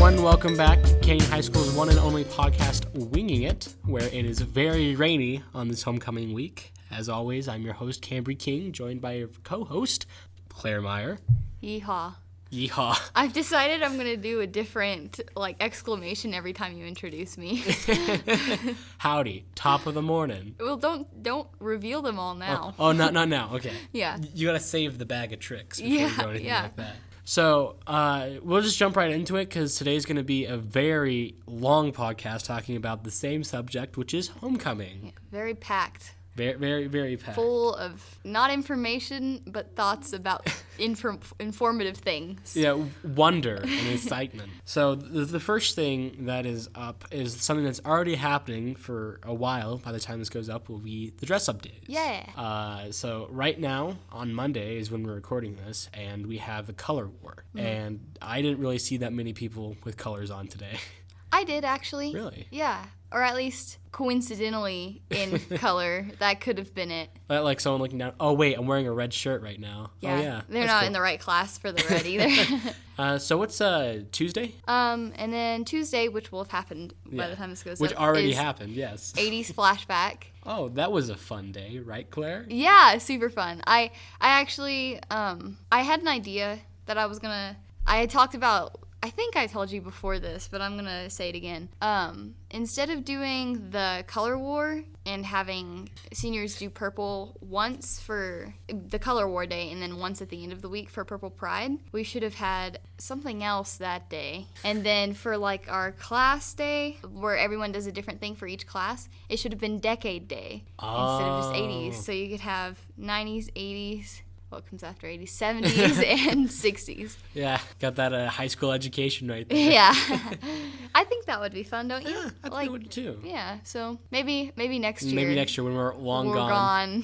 everyone. Welcome back to Canyon High School's one and only podcast, Winging It, where it is very rainy on this homecoming week. As always, I'm your host, Cambry King, joined by your co-host, Claire Meyer. Yeehaw. Yeehaw. I've decided I'm going to do a different, exclamation every time you introduce me. Howdy. Top of the morning. Well, don't reveal them all now. Oh, not now. Okay. Yeah. You got to save the bag of tricks before you do anything like that. So we'll just jump right into it because today's going to be a very long podcast talking about the same subject, which is homecoming. Yeah, very packed. Very packed. Full of not information, but thoughts about informative things. Yeah, wonder and excitement. So the first thing that is up is something that's already happening for a while. By the time this goes up, will be the dress-up days. Yeah. So right now, on Monday, is when we're recording this, and we have the color war. Mm. And I didn't really see that many people with colors on today. I did, actually. Really? Yeah. Or at least coincidentally in color. That could have been it. Like someone looking down. Oh, wait, I'm wearing a red shirt right now. Yeah. Oh, yeah. They're not cool. In the right class for the red either. So what's Tuesday? And then Tuesday, which will have happened by the time this goes which up. Which already happened, yes. 80s flashback. Oh, that was a fun day, right, Claire? Yeah, super fun. I actually, I had an idea that I was going to, I had talked about, I think I told you before this, but I'm going to say it again. Instead of doing the color war and having seniors do purple once for the color war day and then once at the end of the week for purple pride, we should have had something else that day. And then for our class day where everyone does a different thing for each class, it should have been decade day instead of just 80s. So you could have 90s, 80s. What comes after 80s, 70s, and 60s. Yeah, got that high school education right there. Yeah. I think that would be fun, don't you? Yeah, I think it would too. Yeah, so maybe next year. Maybe next year when we're gone.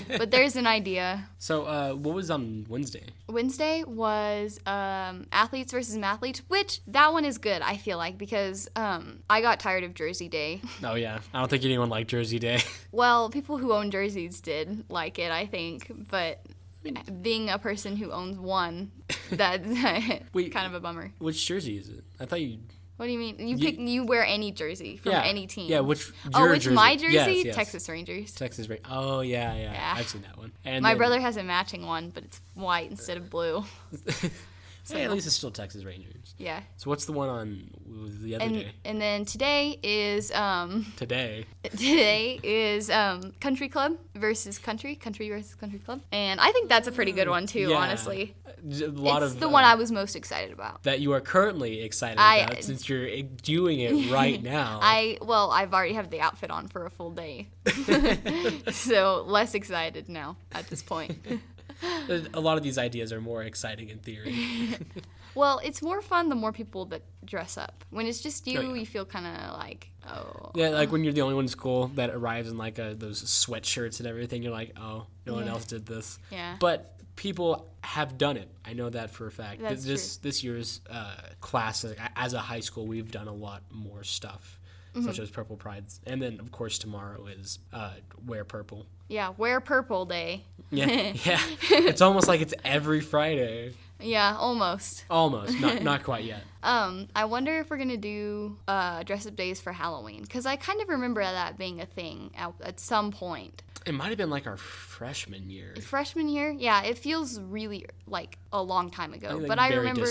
But there's an idea. So what was on Wednesday? Wednesday was athletes versus mathletes, which that one is good, I feel like, because I got tired of Jersey Day. Oh, yeah. I don't think anyone liked Jersey Day. Well, people who own jerseys did like it, I think, but being a person who owns one, that's kind of a bummer. Which jersey is it? I thought you... What do you mean? You wear any jersey from any team. Yeah, which jersey? My jersey? Yes. Texas Rangers. Texas Rangers. Oh, yeah. I've seen that one. And my brother has a matching one, but it's white instead of blue. Hey, at least it's still Texas Rangers. Yeah. So what's the one on the other day? And then today is... Today is Country Club versus Country versus Country Club. And I think that's a pretty good one, too, honestly. It's the one I was most excited about. That you are currently excited about since you're doing it right now. I've already have the outfit on for a full day. So less excited now at this point. A lot of these ideas are more exciting in theory. Well, it's more fun the more people that dress up. When it's just you, you feel kind of like, oh. Yeah, like when you're the only one in school that arrives in those sweatshirts and everything, you're like, oh, no one else did this. Yeah. But people have done it. I know that for a fact. That's true. This year's class, as a high school, we've done a lot more stuff, such as Purple Prides. And then, of course, tomorrow is Wear Purple. Yeah, Wear Purple Day. Yeah. It's almost like it's every Friday. Yeah, almost. Almost, not quite yet. I wonder if we're gonna do dress-up days for Halloween, because I kind of remember that being a thing at some point. It might have been our freshman year. Freshman year? Yeah, it feels really like a long time ago. But I remember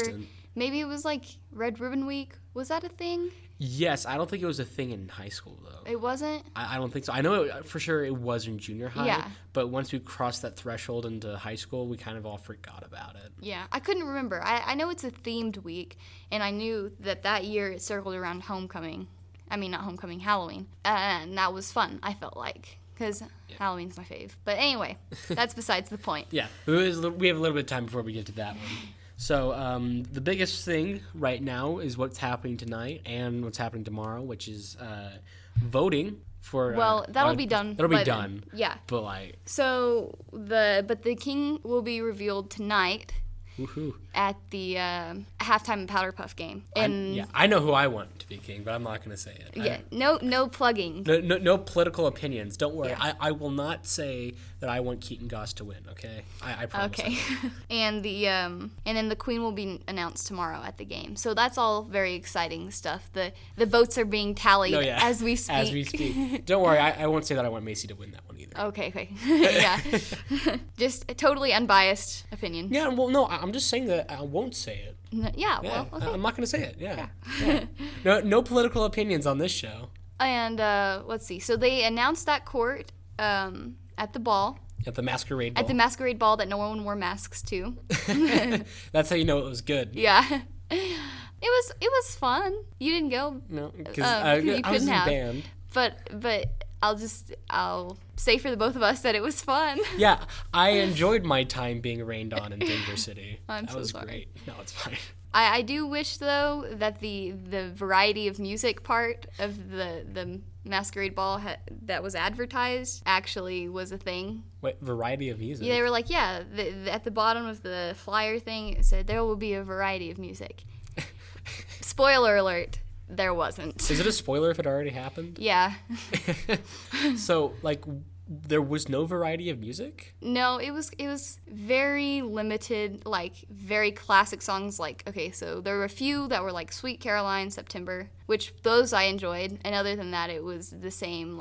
maybe it was Red Ribbon Week. Was that a thing? Yes, I don't think it was a thing in high school, though. It wasn't? I don't think so. I know for sure it was in junior high. Yeah. But once we crossed that threshold into high school, we kind of all forgot about it. Yeah, I couldn't remember. I know it's a themed week, and I knew that year it circled around homecoming. I mean, not homecoming, Halloween. And that was fun, I felt like, because Halloween's my fave. But anyway, that's besides the point. Yeah, we have a little bit of time before we get to that one. So the biggest thing right now is what's happening tonight and what's happening tomorrow, which is voting for. Well, that'll be done. That'll be done. Yeah. But So the king will be revealed tonight, Woohoo. at the halftime Powder Puff game. And I know who I want to be king, but I'm not going to say it. yeah, no plugging. No political opinions. Don't worry. Yeah. I will not say that I want Keaton Goss to win, okay? I promise. Okay. And then the queen will be announced tomorrow at the game. So that's all very exciting stuff. The votes are being tallied as we speak. As we speak. Don't worry. I won't say that I want Macy to win that one either. Okay. Yeah. Just a totally unbiased opinion. Yeah, well, no, I'm just saying that I won't say it. Yeah, well, okay. I'm not going to say it. Yeah. No political opinions on this show. And let's see. So they announced that court at the ball. At the masquerade ball. At the masquerade ball that no one wore masks to. That's how you know it was good. Yeah. It was fun. You didn't go. No, because I was in band. But I'll say for the both of us that it was fun. Yeah, I enjoyed my time being rained on in Denver City. That was sorry. Great. No, it's fine. I do wish though that the variety of music part of the masquerade ball that was advertised actually was a thing. What variety of music? Yeah, they were like, at the bottom of the flyer thing it said there will be a variety of music. Spoiler alert. There wasn't. Is it a spoiler if it already happened? Yeah. So, there was no variety of music? No, it was very limited, very classic songs. So there were a few that were like Sweet Caroline, September, which those I enjoyed. And other than that, it was the same,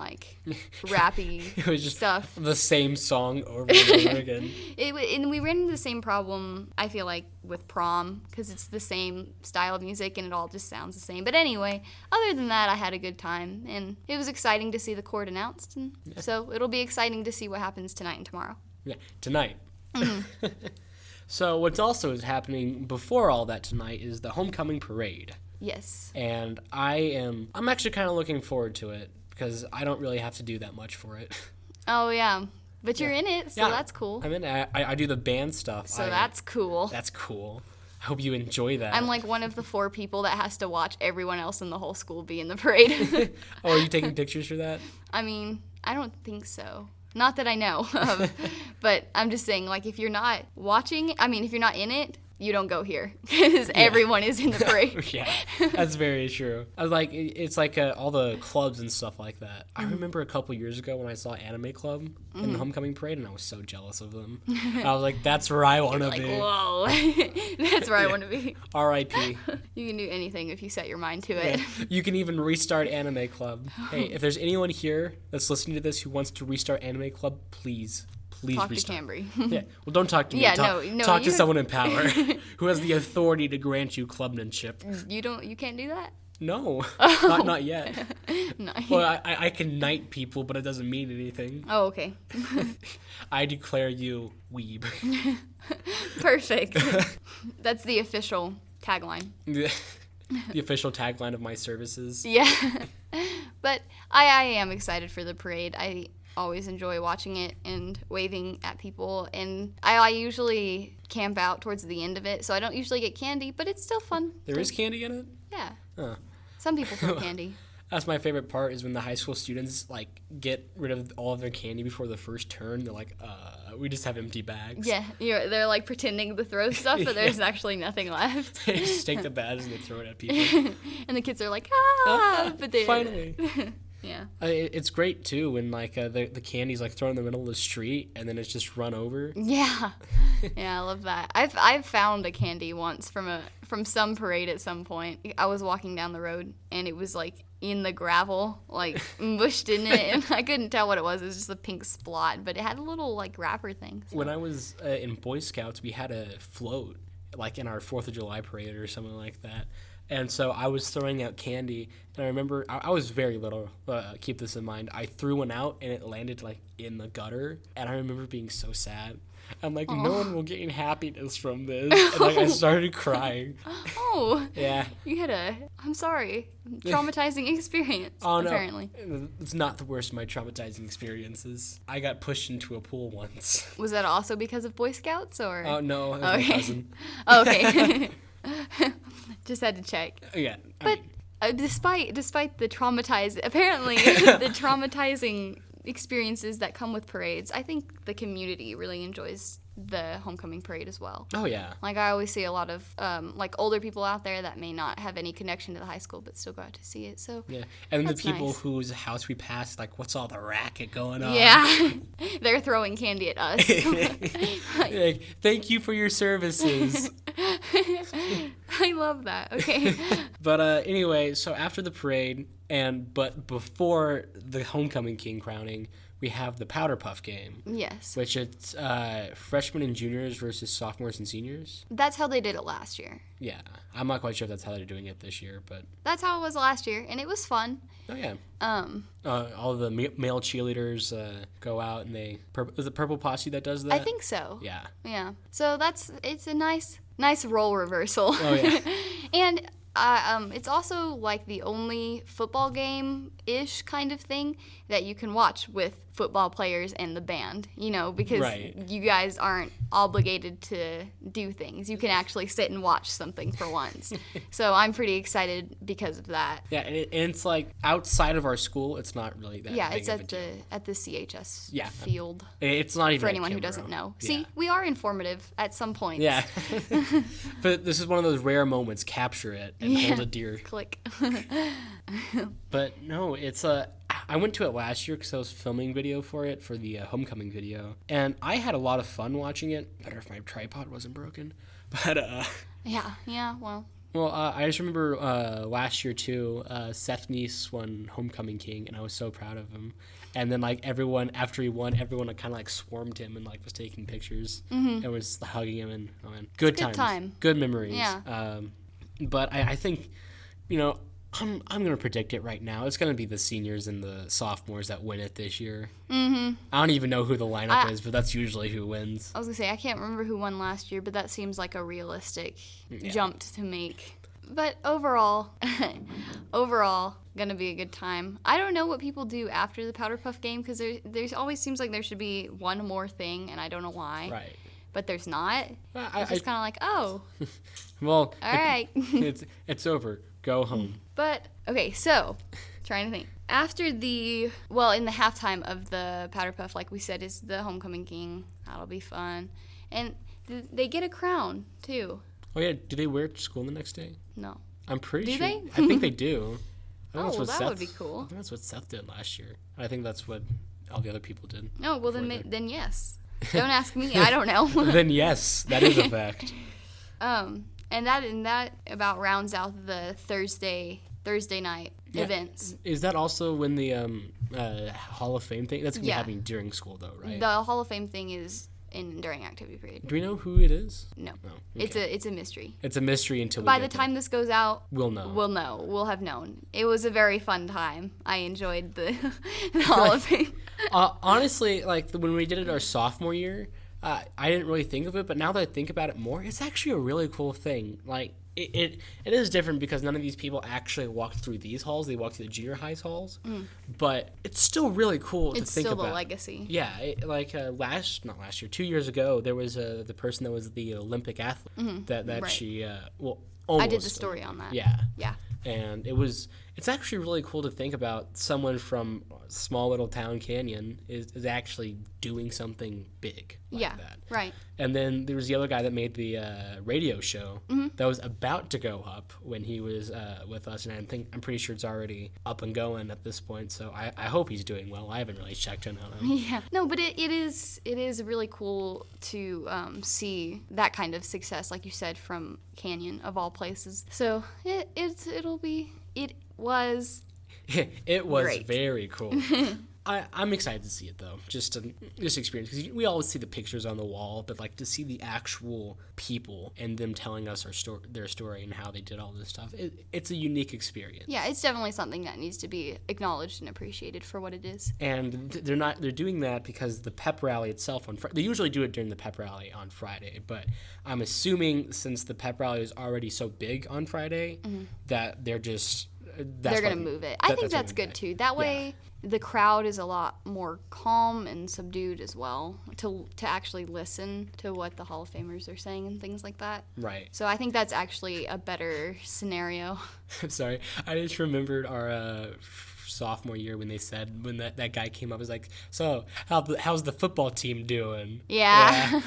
rappy it was just stuff. The same song over and over again. And we ran into the same problem, I feel like, with prom, because it's the same style of music and it all just sounds the same. But anyway, other than that, I had a good time. And it was exciting to see the court announced. And so it'll be exciting to see what happens tonight and tomorrow. Yeah, tonight. Mm-hmm. So what's also is happening before all that tonight is the homecoming parade. Yes. And I'm actually kind of looking forward to it because I don't really have to do that much for it. Oh, yeah. But you're in it, so that's cool. I'm in it. I do the band stuff. So that's cool. That's cool. I hope you enjoy that. I'm one of the 4 people that has to watch everyone else in the whole school be in the parade. Oh, are you taking pictures for that? I mean, I don't think so. Not that I know of. But I'm just saying, if you're not watching, if you're not in it, you don't go here because everyone is in the parade. Yeah, that's very true. I was it's all the clubs and stuff like that. I remember a couple years ago when I saw Anime Club in the homecoming parade, and I was so jealous of them. I was like, that's where I want to be. Whoa, that's where I want to be. R.I.P. You can do anything if you set your mind to it. Yeah. You can even restart Anime Club. Hey, if there's anyone here that's listening to this who wants to restart Anime Club, please talk restart. to Cambry. Yeah, well, don't talk to me. Yeah, talk to someone in power who has the authority to grant you clubmanship. You can't do that? No, not yet. Well, I can knight people, but it doesn't mean anything. Oh, okay. I declare you weeb. Perfect. That's the official tagline. The official tagline of my services. Yeah. But I am excited for the parade. I always enjoy watching it and waving at people, and I usually camp out towards the end of it, so I don't usually get candy, but it's still fun. There is candy in it? Yeah. Huh. Some people throw candy. That's my favorite part is when the high school students get rid of all of their candy before the first turn. They're like, we just have empty bags. Yeah, they're pretending to throw stuff, but there's actually nothing left. They just take the bags and they throw it at people. And the kids are like, ah! But they finally. Yeah. It's great too when the candy's thrown in the middle of the street and then it's just run over. Yeah. Yeah, I love that. I've found a candy once from some parade at some point. I was walking down the road and it was in the gravel, mushed in it, and I couldn't tell what it was. It was just a pink splot, but it had a little wrapper thing. So. When I was in Boy Scouts, we had a float in our 4th of July parade or something like that. And so I was throwing out candy, and I remember I was very little. Keep this in mind. I threw one out, and it landed in the gutter, and I remember being so sad. I'm like, no one will gain happiness from this. And I started crying. Oh. Yeah. You had I'm sorry, traumatizing experience. Oh, apparently. No. It's not the worst of my traumatizing experiences. I got pushed into a pool once. Was that also because of Boy Scouts, or? Oh, no. It was my cousin. Oh, okay. Just had to check. Yeah. But despite the traumatizing experiences that come with parades, I think the community really enjoys the homecoming parade as well. Oh, yeah. Like, I always see a lot of, like, older people out there that may not have any connection to the high school but still got to see it, so Yeah, and the that's people nice. whose house we passed, like, what's all the racket going on? Yeah. They're throwing candy at us. Like, thank you for your services. I love that. Okay. But anyway, so after the parade, but before the homecoming king crowning, we have the Powder Puff game, Yes. which it's freshmen and juniors versus sophomores and seniors. That's how they did it last year. Yeah, I'm not quite sure if that's how they're doing it this year, but That's how it was last year, and it was fun. oh yeah. Um, All the male cheerleaders go out and is it Purple Posse that does that? I think so. Yeah. Yeah. So it's a nice role reversal. Oh yeah. And it's also like the only football game-ish kind of thing that you can watch with football players and the band, because Right. you guys aren't obligated to do things. You can actually sit and watch something for once. So I'm pretty excited because of that. Yeah, and it's like outside of our school, it's not really that. Yeah, big it's of a at deal. the CHS Yeah. field. It's not even For at anyone who Cambry. doesn't know. Yeah. See, we are informative at some points. Yeah. But this is one of those rare moments. Capture it and hold it dear. Click. But no, it's I went to it last year because I was filming video for it for the homecoming video, and I had a lot of fun watching it. Better if my tripod wasn't broken. But Yeah, well. well, I just remember last year too. Seth Neese won homecoming king, and I was so proud of him. And then like everyone after he won, everyone kind of like swarmed him and like was taking pictures and was hugging him, and oh man, good times, time. good memories. Yeah. But I think, I'm gonna predict it right now. It's gonna be the seniors and the sophomores that win it this year. I don't even know who the lineup is, but that's usually who wins. I was going to say, I can't remember who won last year, but that seems like a realistic jump to make. But overall, going to be a good time. I don't know what people do after the Powder Puff game because there's always seems like there should be one more thing, and I don't know why. Right. But there's not. It's just kind of like, oh, Well, all right. it's over. Go home. But, okay, so, trying to think. After in the halftime of the Powder Puff, like we said, is the homecoming king. That'll be fun. And they get a crown, too. Oh yeah, do they wear it to school the next day? No. I'm pretty Do sure. they? I think they do. I think Oh, that's what that Seth, would be cool. I think that's what Seth did last year. I think that's what all the other people did. Oh, well, before then yes. Don't ask me. I don't know. Then yes, that is a fact. And that about rounds out the Thursday night events. Is that also when the Hall of Fame thing? That's gonna be Yeah. happening during school though, right? The Hall of Fame thing is during activity period. Do we know who it is? No. Oh, It's a mystery. It's a mystery until By we the get time this goes out, We'll know. We'll know. We'll have known. It was a very fun time. I enjoyed the Hall of Fame. Honestly, like when we did it our sophomore year, I didn't really think of it, but now that I think about it more, it's actually a really cool thing. Like it is different because none of these people actually walked through these halls; they walked through the junior high's halls. But it's still really cool to It's think still about. the legacy. Yeah, not last year, 2 years ago, there was the person that was the Olympic athlete that Right. she almost. I did the story on that. Yeah. Yeah. And it's actually really cool to think about someone from small little town Canyon is actually doing something big like Yeah. that. Right. And then there was the other guy that made the radio show that was about to go up when he was with us, and I'm pretty sure it's already up and going at this point. So I hope he's doing well. I haven't really checked in on him. Yeah. No, but it is really cool to see that kind of success, like you said, from Canyon of all places. So it was It was Great. very cool. I'm excited to see it though, just experience, because we always see the pictures on the wall, but like to see the actual people and them telling us their story and how they did all this stuff. It's a unique experience. Yeah, it's definitely something that needs to be acknowledged and appreciated for what it is. And they're doing that because the pep rally itself they usually do it during the pep rally on Friday, but I'm assuming since the pep rally is already so big on Friday that they're just They're going to move it. I think that's good too. That way the crowd is a lot more calm and subdued as well to actually listen to what the Hall of Famers are saying and things like that. Right. So I think that's actually a better scenario. I'm sorry. I just remembered our sophomore year when that guy came up, was like, so how's the football team doing? Yeah.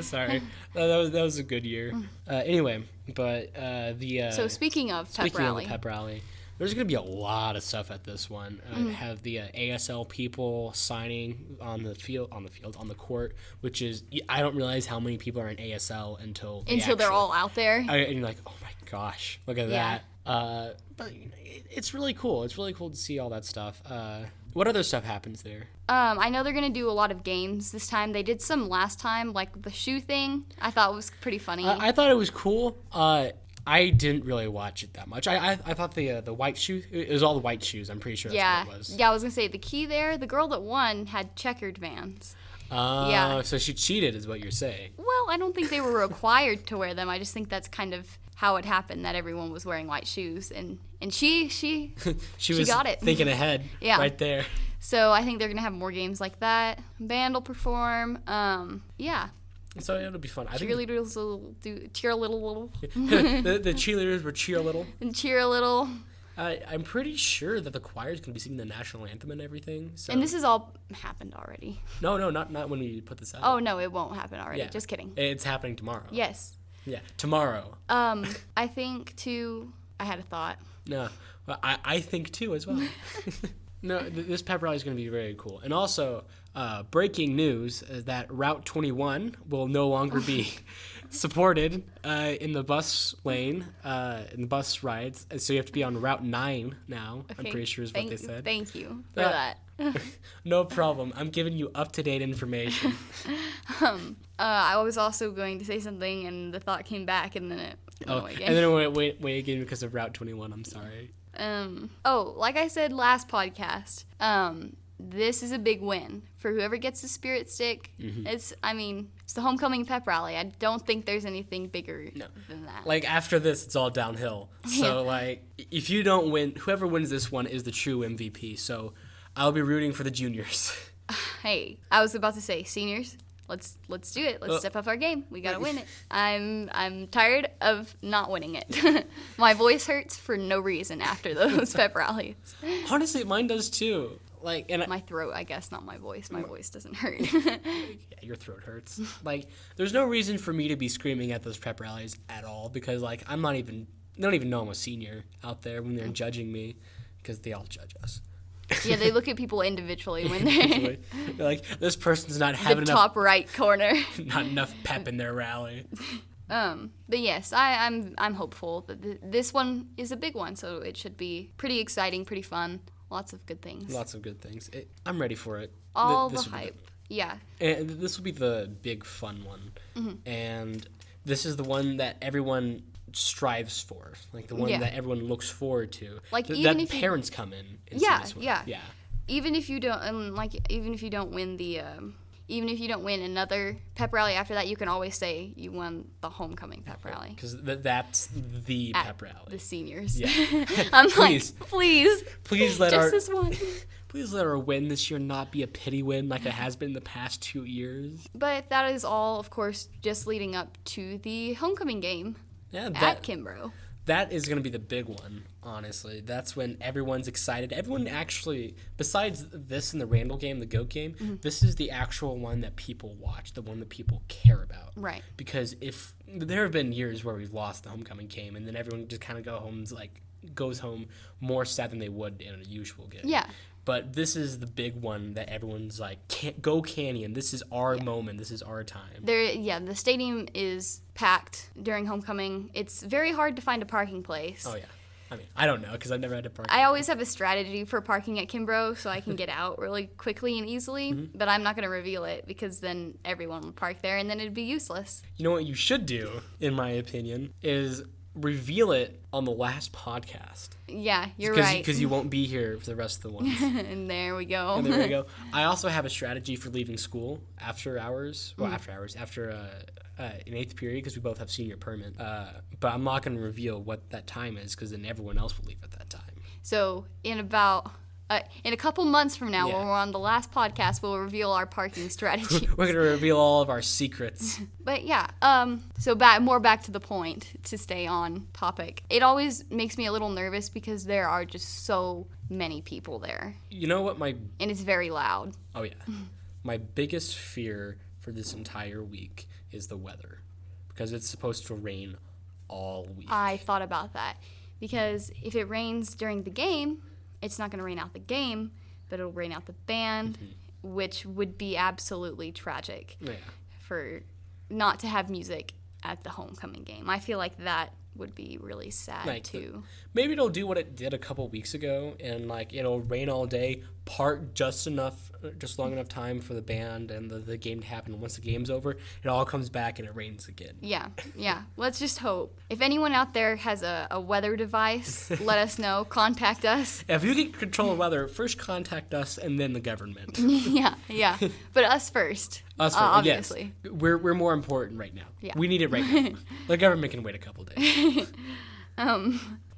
Sorry, that was a good year. Anyway, but So speaking of pep rally, there's going to be a lot of stuff at this one. Have the ASL people signing on the court, which is, I don't realize how many people are in ASL until they're all out there. And you're like, oh my gosh, look at that. But it's really cool. It's really cool to see all that stuff. What other stuff happens there? I know they're going to do a lot of games this time. They did some last time, like the shoe thing. I thought was pretty funny. I thought it was cool. I didn't really watch it that much. I thought the white shoe, it was all the white shoes. I'm pretty sure that's what it was. Yeah, I was going to say, the key there, the girl that won had checkered Vans. So she cheated is what you're saying. Well, I don't think they were required to wear them. I just think that's kind of how it happened, that everyone was wearing white shoes. And she was got it. Thinking ahead right there. So I think they're going to have more games like that. Band will perform. So it'll be fun. Cheerleaders will cheer a little. The cheerleaders will cheer a little. And cheer a little. I'm pretty sure that the choir's going to be singing the national anthem and everything. So. And this has all happened already. No, not when we put this out. Oh, no, it won't happen already. Yeah. Just kidding. It's happening tomorrow. Yes. Yeah, tomorrow. I think, too, I had a thought. No, well, I think, too, as well. No, this pep rally is going to be very cool. And also, breaking news is that Route 21 will no longer be supported in the bus lane, in the bus rides. So you have to be on Route 9 now, okay. I'm pretty sure is what they said. Thank you for that. No problem. I'm giving you up-to-date information. I was also going to say something, and the thought came back, and then it went away again. And then it went away again because of Route 21. I'm sorry. Like I said last podcast, this is a big win for whoever gets the Spirit Stick. Mm-hmm. It's the homecoming pep rally. I don't think there's anything bigger than that. Like, after this, it's all downhill. So, if you don't win, whoever wins this one is the true MVP. So, I'll be rooting for the juniors. Hey, I was about to say, seniors, let's do it. Let's step up our game. We gotta win it. I'm tired of not winning it. My voice hurts for no reason after those pep rallies. Honestly, mine does too. My throat, I guess, not my voice. My voice doesn't hurt. Yeah, your throat hurts. There's no reason for me to be screaming at those pep rallies at all because, they don't even know I'm a senior out there when they're judging me because they all judge us. Yeah, they look at people individually when they're like, this person's not having the top right corner. Not enough pep in their rally. But yes, I'm hopeful that this one is a big one, so it should be pretty exciting, pretty fun. Lots of good things. I'm ready for it. All the hype. Yeah. And this will be the big fun one. Mm-hmm. And this is the one that everyone strives for. The one that everyone looks forward to. Even if parents come in and see this one. Yeah. Even if you don't even if you don't win even if you don't win another pep rally after that, you can always say you won the homecoming pep rally. Because that's the pep rally. The seniors. Yeah. I'm please let this one. Please let our win this year not be a pity win like it has been in the past 2 years. But that is all, of course, just leading up to the homecoming game at Cambry. That is going to be the big one, honestly. That's when everyone's excited. Everyone actually, besides this and the Randall game, the GOAT game, mm-hmm. This is the actual one that people watch, the one that people care about. Right. Because if there have been years where we've lost the homecoming game, and then everyone just kind of goes home more sad than they would in a usual game. Yeah. But this is the big one that everyone's like, Go Canyon. This is our moment. This is our time. The stadium is packed during homecoming. It's very hard to find a parking place. Oh, yeah. I don't know because I've never had to park. I always have a strategy for parking at Cambry so I can get out really quickly and easily, mm-hmm. But I'm not going to reveal it because then everyone will park there and then it'd be useless. You know what you should do, in my opinion, is reveal it on the last podcast. Yeah, you're right. Because you won't be here for the rest of the ones. And there we go. I also have a strategy for leaving school after hours. Well, after in 8th period because we both have senior permit. But I'm not going to reveal what that time is because then everyone else will leave at that time. So in about in a couple months from now, Yeah. when we're on the last podcast, we'll reveal our parking strategy. We're going to reveal all of our secrets. But yeah, so back to the point, to stay on topic. It always makes me a little nervous because there are just so many people there. You know what And it's very loud. Oh, yeah. My biggest fear for this entire week is the weather. Because it's supposed to rain all week. I thought about that. Because if it rains during the game, it's not going to rain out the game, but it'll rain out the band, which would be absolutely tragic for not to have music at the homecoming game. I feel like that would be really sad too. Maybe it'll do what it did a couple weeks ago, and like it'll rain all day, part just long enough time for the band and the game to happen. Once the game's over, it all comes back and it rains again. Yeah. Let's just hope. If anyone out there has a weather device, let us know. Contact us. If you can control the weather, first contact us and then the government. Yeah. But us first. Us first, obviously. Yes. We're more important right now. Yeah. We need it right now. The government can wait a couple days.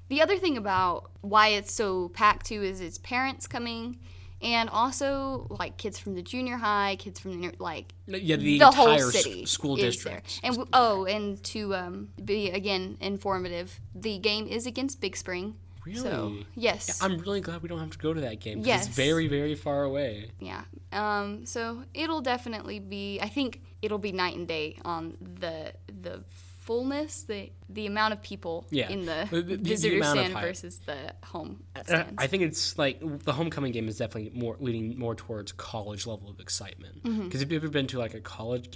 The other thing about why it's so packed too is it's parents coming, and also like kids from the junior high, kids from the the whole entire city school is district. there. And to be again informative, the game is against Big Spring. Really? So, yes. Yeah, I'm really glad we don't have to go to that game because Yes. it's very, very far away. Yeah. So it'll definitely be. I think it'll be night and day on the fullness, the amount of people in the visitor stand versus the home stands. I think it's like the homecoming game is definitely leaning more towards college level of excitement. Because if you've ever been to like a college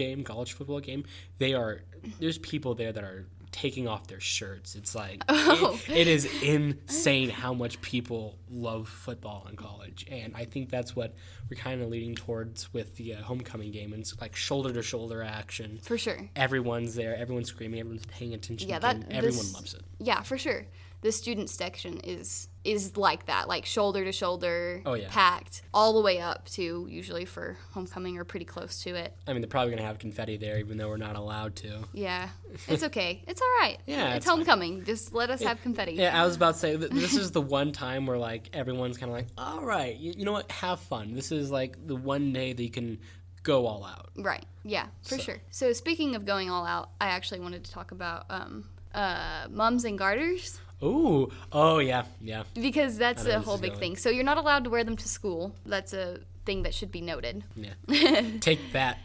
football game, there's people there that are taking off their shirts. It's like it is insane how much people love football in college, and I think that's what we're kind of leading towards with the homecoming game. And it's like shoulder to shoulder action. For sure. Everyone's there. Everyone's screaming. Everyone's paying attention. Yeah, everyone loves it. Yeah, for sure. The student section is like that, like shoulder to shoulder, packed all the way up to usually for homecoming or pretty close to it. I mean, they're probably gonna have confetti there, even though we're not allowed to. Yeah, it's okay. It's all right. Yeah, it's homecoming. Fine. Just let us have confetti. Yeah, I was about to say this is the one time where like everyone's kind of like, all right, you know what, have fun. This is like the one day that you can go all out. Right. Yeah, for sure. So speaking of going all out, I actually wanted to talk about mums and garters. Ooh, oh yeah. Because that's a whole big thing. So you're not allowed to wear them to school. That's a thing that should be noted. Yeah. Take that.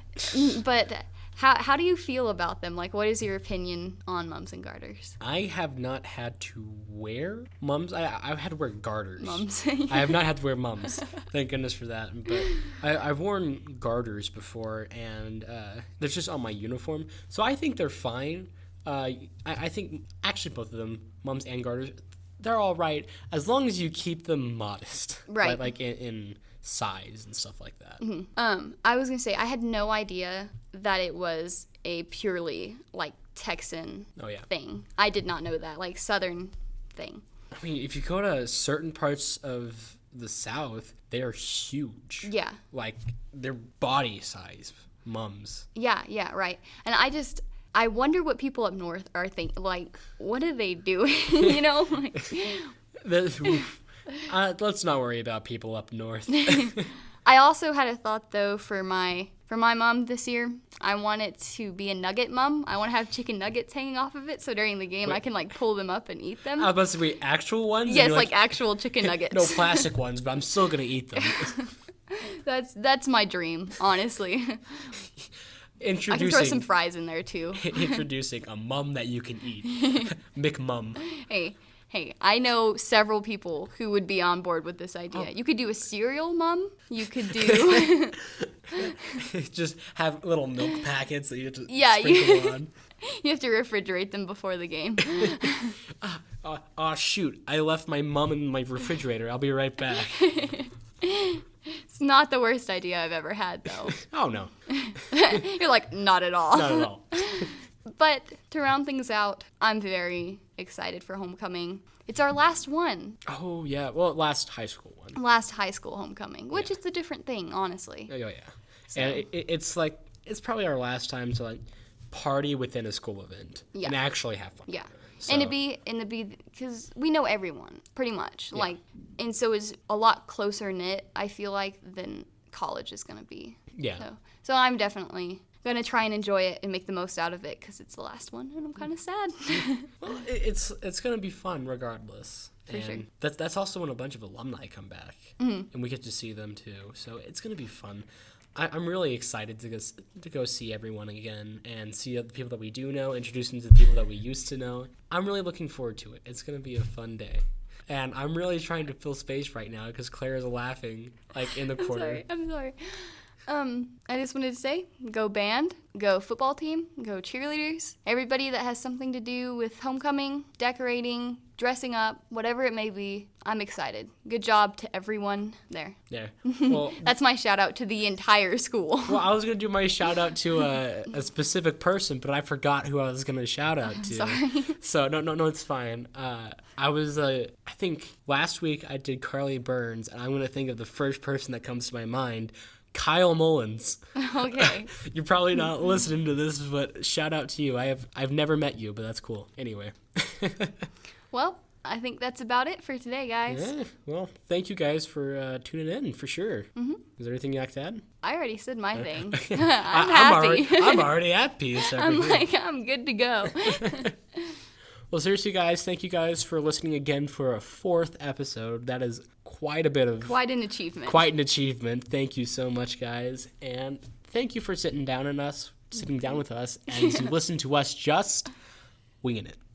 But how do you feel about them? Like, what is your opinion on mums and garters? I have not had to wear mums. I've had to wear garters. Mums. I have not had to wear mums. Thank goodness for that. But I've worn garters before, and they're just on my uniform. So I think they're fine. I think actually both of them, mums and garters, they're all right as long as you keep them modest, right? Like in size and stuff like that. Mm-hmm. I was gonna say I had no idea that it was a purely like Texan thing. I did not know that, like Southern thing. I mean, if you go to certain parts of the South, they are huge. Yeah. Like they're body size mums. Yeah, right. And I wonder what people up north are thinking. Like, what are they doing? You know? Let's not worry about people up north. I also had a thought, though, for my mom this year. I want it to be a nugget mum. I want to have chicken nuggets hanging off of it, so during the game I can, like, pull them up and eat them. I was about to say, actual ones? Yes, like actual chicken nuggets. No plastic ones, but I'm still going to eat them. That's my dream, honestly. I can throw some fries in there, too. Introducing a mum that you can eat. McMum. Hey, I know several people who would be on board with this idea. You could do a cereal mum. You could do... Just have little milk packets that you have to sprinkle on. You have to refrigerate them before the game. Shoot. I left my mum in my refrigerator. I'll be right back. It's not the worst idea I've ever had, though. Oh, no. You're like, not at all. Not at all. But to round things out, I'm very excited for homecoming. It's our last one. Oh, yeah. Well, last high school one. Last high school homecoming, which is a different thing, honestly. Oh, yeah. So. And it's like, it's probably our last time to, like, party within a school event and actually have fun. Yeah. So. And it'd be because we know everyone pretty much, Yeah. like, and so it's a lot closer knit. I feel like than college is gonna be. Yeah. So I'm definitely gonna try and enjoy it and make the most out of it because it's the last one, and I'm kind of sad. Well, it's gonna be fun regardless. For sure. That's also when a bunch of alumni come back, and we get to see them too. So it's gonna be fun. I'm really excited to go see everyone again and see the people that we do know, introduce them to the people that we used to know. I'm really looking forward to it. It's gonna be a fun day. And I'm really trying to fill space right now because Claire is laughing like in the corner. I'm sorry. I just wanted to say, go band, go football team, go cheerleaders. Everybody that has something to do with homecoming, decorating, dressing up, whatever it may be, I'm excited. Good job to everyone there. Yeah. Well, That's my shout out to the entire school. well, I was gonna do my shout out to a specific person, but I forgot who I was gonna shout out to. Sorry. So no, it's fine. I think last week I did Carly Burns, and I'm gonna think of the first person that comes to my mind. Kyle Mullins. Okay. You're probably not listening to this, but shout out to you. I've never met you, but that's cool. Anyway. Well, I think that's about it for today, guys. Yeah, well, thank you guys for tuning in, for sure. Mm-hmm. Is there anything you'd like to add? I already said my thing. I'm happy. I'm already at peace. I'm good to go. Well, seriously, guys, thank you guys for listening again for a 4th episode. That is quite an achievement. Quite an achievement. Thank you so much, guys. And thank you for sitting down with us, as you listen to us just winging it.